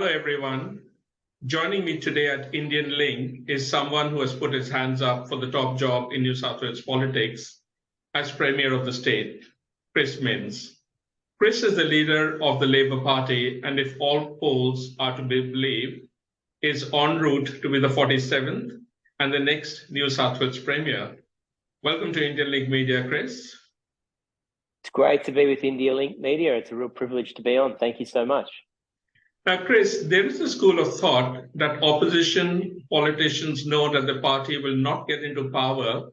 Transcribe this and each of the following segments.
Hello, everyone. Joining me today at Indian Link is someone who has put his hands up for the top job in New South Wales politics as Premier of the state, Chris Minns. Chris is the leader of the Labor Party, and if all polls are to be believed, is en route to be the 47th and the next New South Wales Premier. Welcome to Indian Link Media, Chris. It's great to be with India Link Media. It's a real privilege to be on. Thank you so much. Now, Chris, there is a school of thought that opposition politicians know that the party will not get into power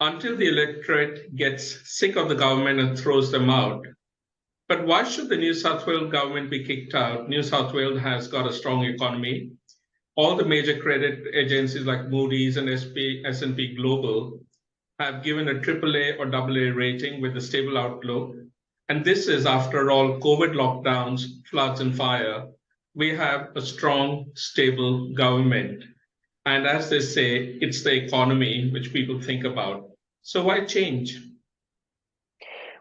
until the electorate gets sick of the government and throws them out. But why should the New South Wales government be kicked out? New South Wales has got a strong economy. All the major credit agencies like Moody's and S&P Global have given a AAA or AA rating with a stable outlook. And this is, after all, COVID lockdowns, floods, and fire. We have a strong, stable government. And as they say, it's the economy which people think about. So why change?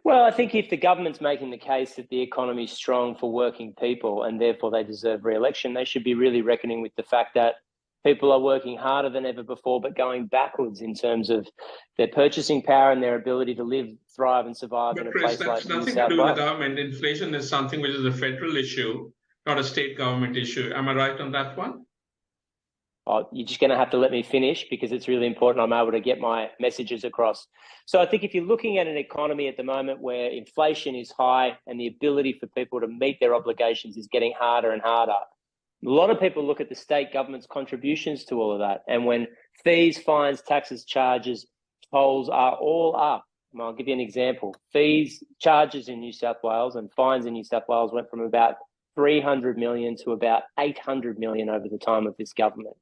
Well, I think if the government's making the case that the economy is strong for working people and therefore they deserve re-election, they should be really reckoning with the fact that people are working harder than ever before, but going backwards in terms of their purchasing power and their ability to live, thrive, and survive in a place like New South Wales. But Chris, that's nothing to do with the government. Inflation is something which is a federal issue, not a state government issue. Am I right on that one? Oh, you're just going to have to let me finish because it's really important I'm able to get my messages across. So I think if you're looking at an economy at the moment where inflation is high and the ability for people to meet their obligations is getting harder and harder, a lot of people look at the state government's contributions to all of that. And when fees, fines, taxes, charges, tolls are all up, and I'll give you an example. Fees, charges in New South Wales and fines in New South Wales went from about 300 million to about 800 million over the time of this government.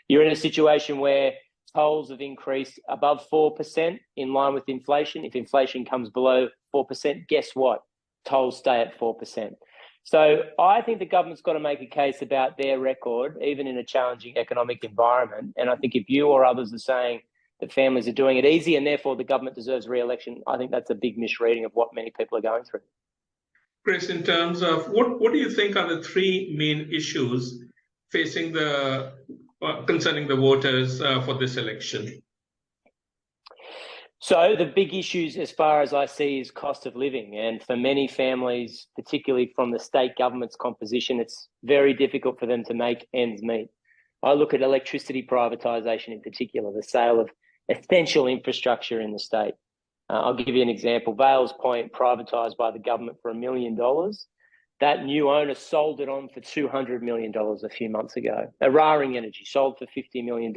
You're in a situation where tolls have increased above 4% in line with inflation. If inflation comes below 4%, guess what? Tolls stay at 4%. So I think the government's got to make a case about their record, even in a challenging economic environment. And I think if you or others are saying that families are doing it easy and therefore the government deserves re-election, I think that's a big misreading of what many people are going through. Chris, in terms of what do you think are the three main issues facing concerning the voters for this election? So the big issues, as far as I see, is cost of living. And for many families, particularly from the state government's composition, it's very difficult for them to make ends meet. I look at electricity privatisation in particular, the sale of essential infrastructure in the state. I'll give you an example. Vales Point, privatised by the government for $1 million. That new owner sold it on for $200 million a few months ago. Eraring Energy sold for $50 million.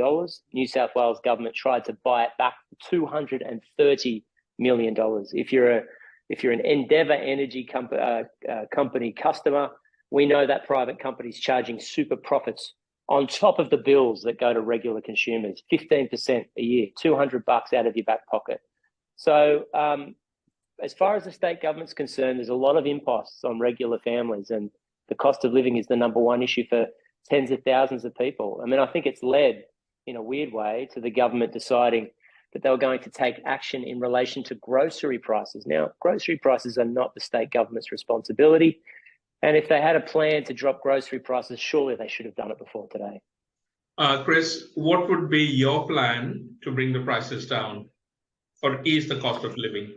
New South Wales government tried to buy it back for $230 million. If you're an Endeavour Energy company customer, we know that private company is charging super profits on top of the bills that go to regular consumers, 15% a year, $200 out of your back pocket. So as far as the state government's concerned, there's a lot of imposts on regular families, and the cost of living is the number one issue for tens of thousands of people. I mean, I think it's led in a weird way to the government deciding that they were going to take action in relation to grocery prices. Now, grocery prices are not the state government's responsibility. And if they had a plan to drop grocery prices, surely they should have done it before today. Chris, what would be your plan to bring the prices down or ease the cost of living?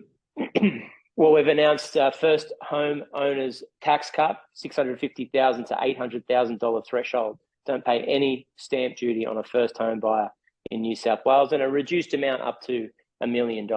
Well, we've announced first home owners tax cut, $650,000 to $800,000 threshold. Don't pay any stamp duty on a first home buyer in New South Wales, and a reduced amount up to $1 million.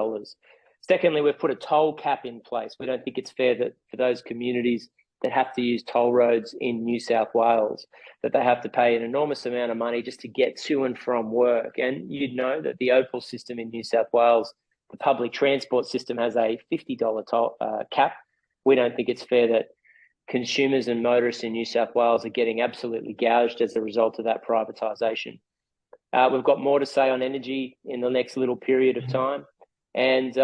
Secondly, we've put a toll cap in place. We don't think it's fair that for those communities that have to use toll roads in New South Wales, that they have to pay an enormous amount of money just to get to and from work. And you'd know that the Opal system in New South Wales, the public transport system, has a $50 toll cap. We don't think it's fair that consumers and motorists in New South Wales are getting absolutely gouged as a result of that privatisation. We've got more to say on energy in the next little period of time. And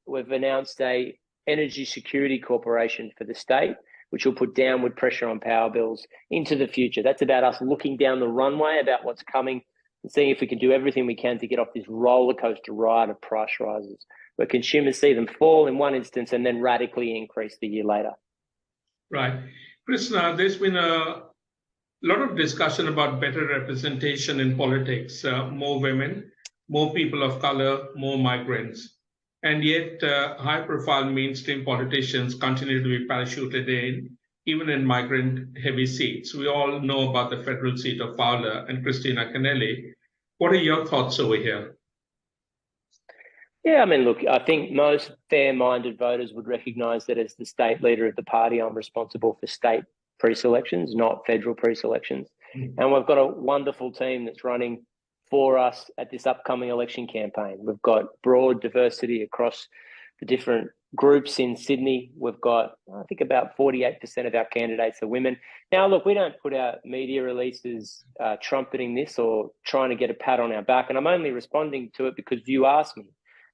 we've announced a energy security corporation for the state, which will put downward pressure on power bills into the future. That's about us looking down the runway about what's coming and seeing if we can do everything we can to get off this roller coaster ride of price rises, where consumers see them fall in one instance and then radically increase the year later. Right. Chris, there's been a A lot of discussion about better representation in politics, more women, more people of color, more migrants. And yet, high-profile mainstream politicians continue to be parachuted in, even in migrant-heavy seats. We all know about the federal seat of Fowler and Christina Kennelly. What are your thoughts over here? Yeah, I mean, look, I think most fair-minded voters would recognise that as the state leader of the party, I'm responsible for state pre-selections, not federal pre-selections. And we've got a wonderful team that's running for us at this upcoming election campaign. We've got broad diversity across the different groups in Sydney. We've got, I think, about 48% of our candidates are women. Now, look, we don't put out media releases trumpeting this or trying to get a pat on our back. And I'm only responding to it because you asked me.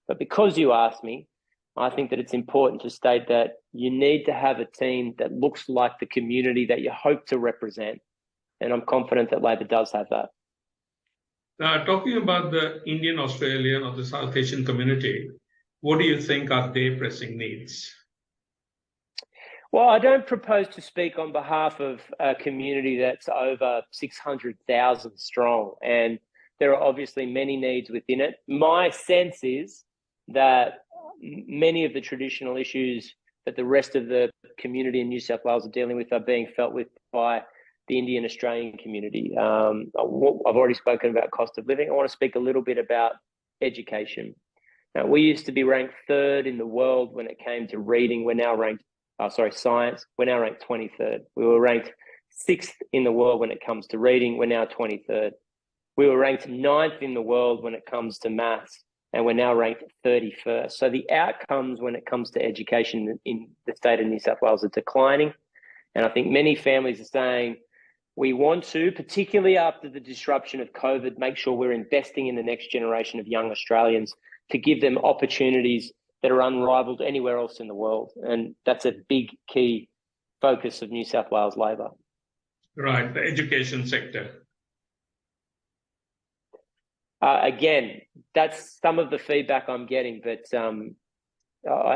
But because you asked me, I think that it's important to state that you need to have a team that looks like the community that you hope to represent. And I'm confident that Labor does have that. Talking about the Indian Australian or the South Asian community, what do you think are their pressing needs? Well, I don't propose to speak on behalf of a community that's over 600,000 strong. And there are obviously many needs within it. My sense is that many of the traditional issues that the rest of the community in New South Wales are dealing with are being felt with by the Indian Australian community. I've already spoken about cost of living. I want to speak a little bit about education. Now, we used to be ranked third in the world when it came to reading. We're now ranked, science. We're now ranked 23rd. We were ranked 6th in the world when it comes to reading. We're now 23rd. We were ranked 9th in the world when it comes to maths, and we're now ranked 31st. So the outcomes when it comes to education in the state of New South Wales are declining. And I think many families are saying, we want to, particularly after the disruption of COVID, make sure we're investing in the next generation of young Australians to give them opportunities that are unrivaled anywhere else in the world. And that's a big key focus of New South Wales Labor. Right, the education sector. Again, that's some of the feedback I'm getting, but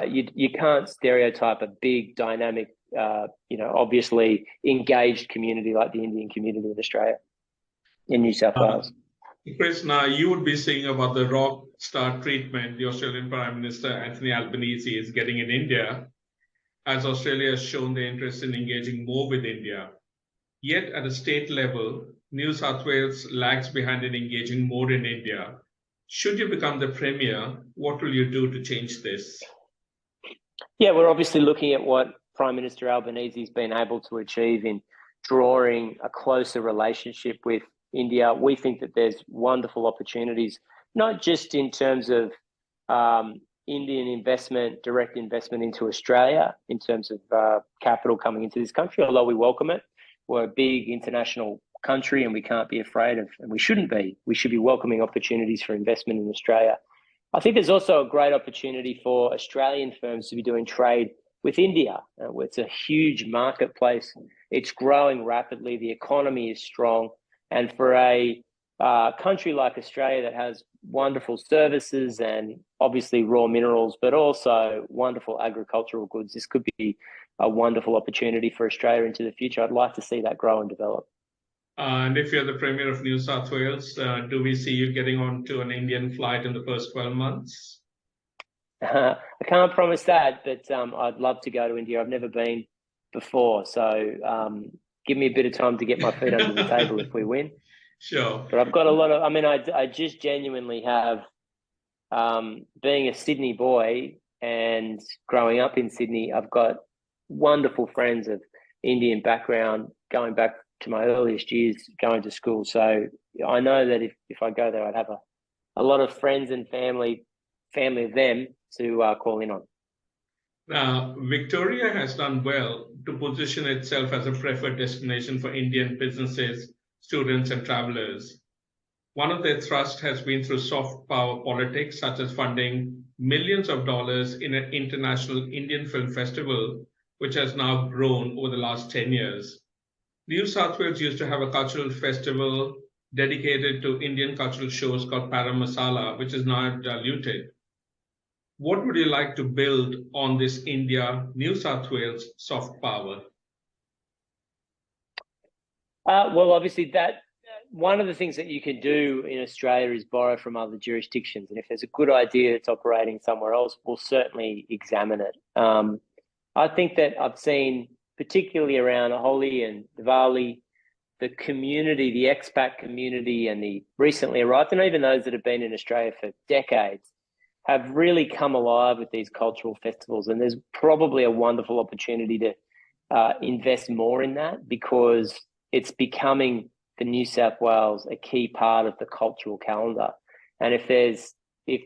you can't stereotype a big, dynamic, obviously engaged community like the Indian community in Australia, in New South Wales. Chris, now you would be saying about the rock star treatment the Australian Prime Minister Anthony Albanese is getting in India, as Australia has shown their interest in engaging more with India. Yet at a state level, New South Wales lags behind in engaging more in India. Should you become the Premier, what will you do to change this? Yeah, we're obviously looking at what Prime Minister Albanese has been able to achieve in drawing a closer relationship with India. We think that there's wonderful opportunities, not just in terms of Indian investment, direct investment into Australia, in terms of capital coming into this country, although we welcome it. We're a big international country and we can't be afraid of, and we shouldn't be. We should be welcoming opportunities for investment in Australia. I think there's also a great opportunity for Australian firms to be doing trade with India. It's a huge marketplace. It's growing rapidly. The economy is strong. And for a country like Australia that has wonderful services and obviously raw minerals, but also wonderful agricultural goods, this could be a wonderful opportunity for Australia into the future. I'd like to see that grow and develop. And if you're the Premier of New South Wales, do we see you getting onto an Indian flight in the first 12 months? I can't promise that, but I'd love to go to India. I've never been before, so give me a bit of time to get my feet under the table if we win. Sure. But I've got a lot of, I just genuinely have, being a Sydney boy and growing up in Sydney, I've got wonderful friends of Indian background going back to my earliest years going to school. So I know that if I go there, I'd have a lot of friends and family of them to call in on. Now, Victoria has done well to position itself as a preferred destination for Indian businesses, students, and travelers. One of their thrusts has been through soft power politics, such as funding millions of dollars in an international Indian film festival, which has now grown over the last 10 years. New South Wales used to have a cultural festival dedicated to Indian cultural shows called Para Masala, which is now diluted. What would you like to build on this India, New South Wales soft power? Well, obviously, that one of the things that you can do in Australia is borrow from other jurisdictions, and if there's a good idea that's operating somewhere else, we'll certainly examine it. I think that I've seen, particularly around Holi and Diwali, the community, the expat community, and the recently arrived, and even those that have been in Australia for decades, have really come alive with these cultural festivals. And there's probably a wonderful opportunity to invest more in that, because it's becoming, for New South Wales, a key part of the cultural calendar. And if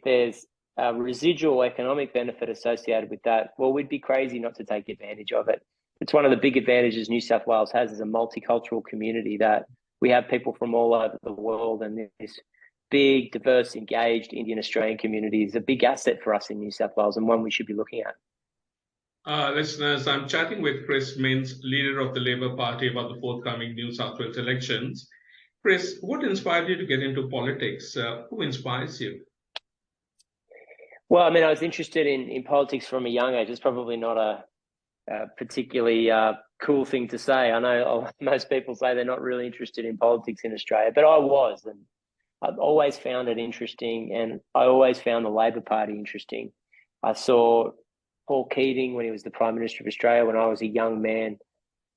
there's a residual economic benefit associated with that, well, we'd be crazy not to take advantage of it. It's one of the big advantages New South Wales has as a multicultural community, that we have people from all over the world, and this big, diverse, engaged Indian Australian community is a big asset for us in New South Wales, and one we should be looking at. Listeners, I'm chatting with Chris Minns, leader of the Labor Party, about the forthcoming New South Wales elections. Chris, what inspired you to get into politics? Who inspires you? Well, I mean, I was interested in politics from a young age. It's probably not a particularly cool thing to say. I know most people say they're not really interested in politics in Australia, but I was, and I've always found it interesting, and I always found the Labor Party interesting. I saw Paul Keating, when he was the Prime Minister of Australia, when I was a young man,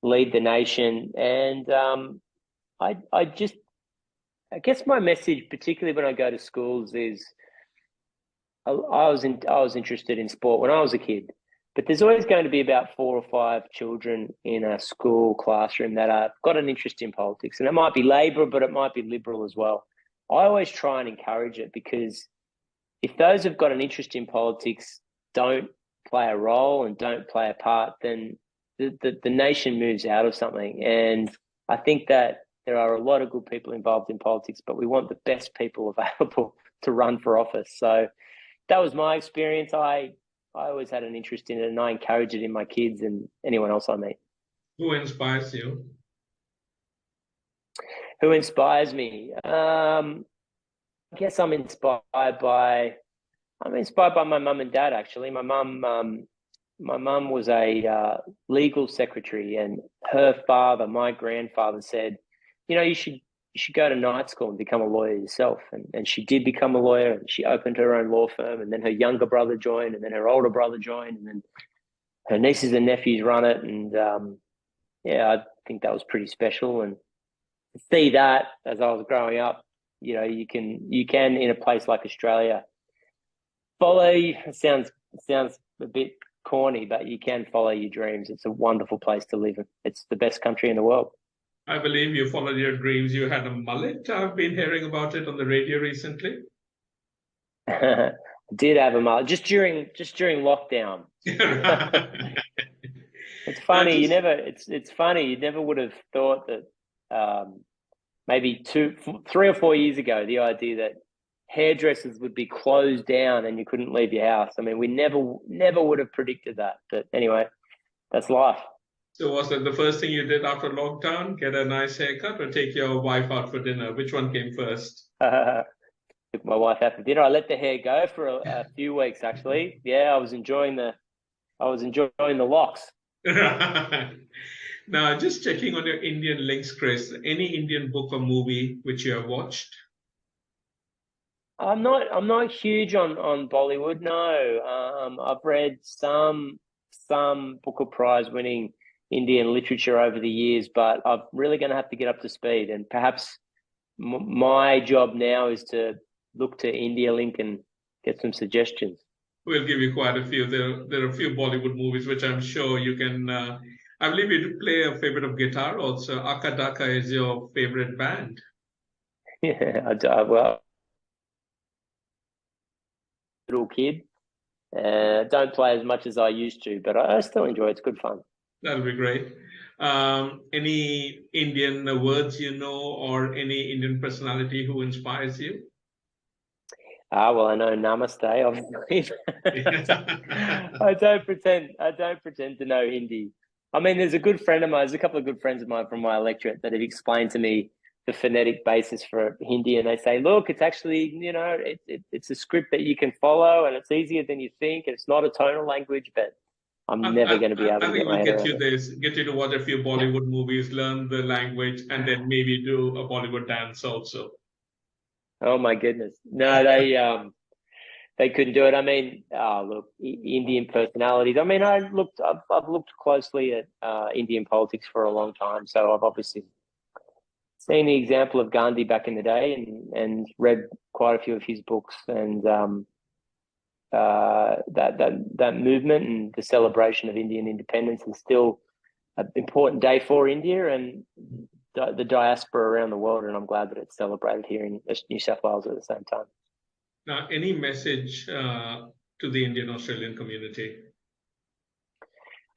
lead the nation. And I guess my message, particularly when I go to schools, is I was interested in sport when I was a kid, but there's always going to be about 4 or 5 children in a school classroom that have got an interest in politics, and it might be Labor, but it might be Liberal as well. I always try and encourage it, because if those who've got an interest in politics don't play a role and don't play a part, then the nation moves out of something. And I think that there are a lot of good people involved in politics, but we want the best people available to run for office. So that was my experience. I always had an interest in it, and I encourage it in my kids and anyone else I meet. Who inspires you? Who inspires me? I guess I'm inspired by my mum and dad, actually. My mum was a legal secretary, and her father, my grandfather, said, you should go to night school and become a lawyer yourself. And she did become a lawyer, and she opened her own law firm, and then her younger brother joined, and then her older brother joined, and then her nieces and nephews run it. And I think that was pretty special. And to see that as I was growing up, you can in a place like Australia follow. It sounds a bit corny, but you can follow your dreams. It's a wonderful place to live in. It's the best country in the world. I believe you followed your dreams. You had a mullet. I've been hearing about it on the radio recently. I did have a mullet just during lockdown. It's funny. It's funny. You never would have thought that maybe 3 or 4 years ago, the idea that hairdressers would be closed down and you couldn't leave your house. I mean, we never would have predicted that. But anyway, that's life. So was that the first thing you did after lockdown? Get a nice haircut or take your wife out for dinner? Which one came first? Took my wife out for dinner. I let the hair go for a few weeks, actually. Yeah, I was enjoying the locks. Now, just checking on your Indian links, Chris. Any Indian book or movie which you have watched? I'm not huge on Bollywood. No, I've read some Booker Prize winning Indian literature over the years, but I'm really going to have to get up to speed. And perhaps my job now is to look to India Link and get some suggestions. We'll give you quite a few. There are a few Bollywood movies which I'm sure you can. I believe you play a favorite of guitar also. Akka Daka is your favorite band. Yeah, I do. Well, little kid. Don't play as much as I used to, but I still enjoy it. It's good fun. That'll be great. Any Indian words you know, or any Indian personality who inspires you? Well, I know Namaste, obviously. I don't pretend to know Hindi. I mean, there's a couple of good friends of mine from my electorate that have explained to me the phonetic basis for Hindi, and they say, look, it's actually, it's a script that you can follow, and it's easier than you think, and it's not a tonal language. But I'm never going to be able I to think get my we'll head around it. get you to watch a few Bollywood movies, learn the language, and then maybe do a Bollywood dance also. Oh my goodness. No, they couldn't do it. I mean, look, Indian personalities. I mean, I've looked closely at Indian politics for a long time, so I've obviously seen the example of Gandhi back in the day and read quite a few of his books, and that movement and the celebration of Indian independence is still an important day for India and the diaspora around the world, and I'm glad that it's celebrated here in New South Wales at the same time. Now, any message to the Indian Australian community?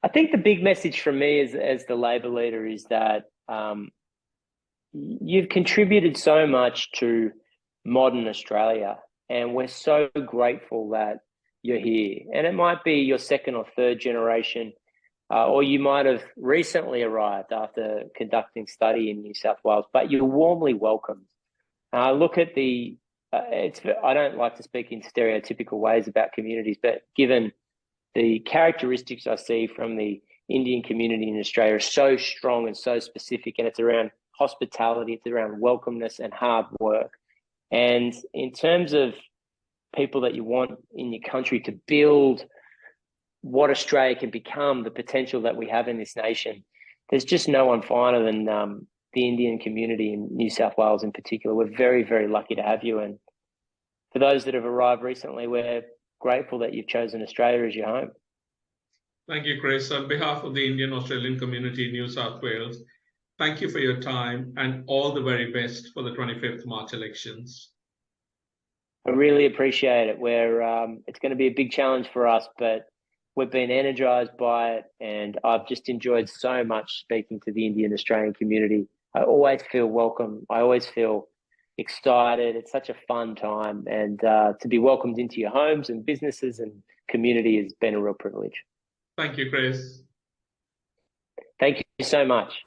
I think the big message from me as the Labor leader is that you've contributed so much to modern Australia, and we're so grateful that you're here. And it might be your second or third generation, or you might have recently arrived after conducting study in New South Wales, but you're warmly welcomed. Look at I don't like to speak in stereotypical ways about communities, but given the characteristics I see from the Indian community in Australia are so strong and so specific, and it's around hospitality, it's around welcomeness and hard work. And in terms of people that you want in your country to build what Australia can become, the potential that we have in this nation, there's just no one finer than the Indian community in New South Wales in particular. We're very, very lucky to have you. And for those that have arrived recently, we're grateful that you've chosen Australia as your home. Thank you, Chris. On behalf of the Indian Australian community in New South Wales, thank you for your time and all the very best for the 25th March elections. I really appreciate it. It's going to be a big challenge for us, but we've been energized by it, and I've just enjoyed so much speaking to the Indian Australian community. I always feel welcome. I always feel excited. It's such a fun time, and to be welcomed into your homes and businesses and community has been a real privilege. Thank you, Chris. Thank you so much.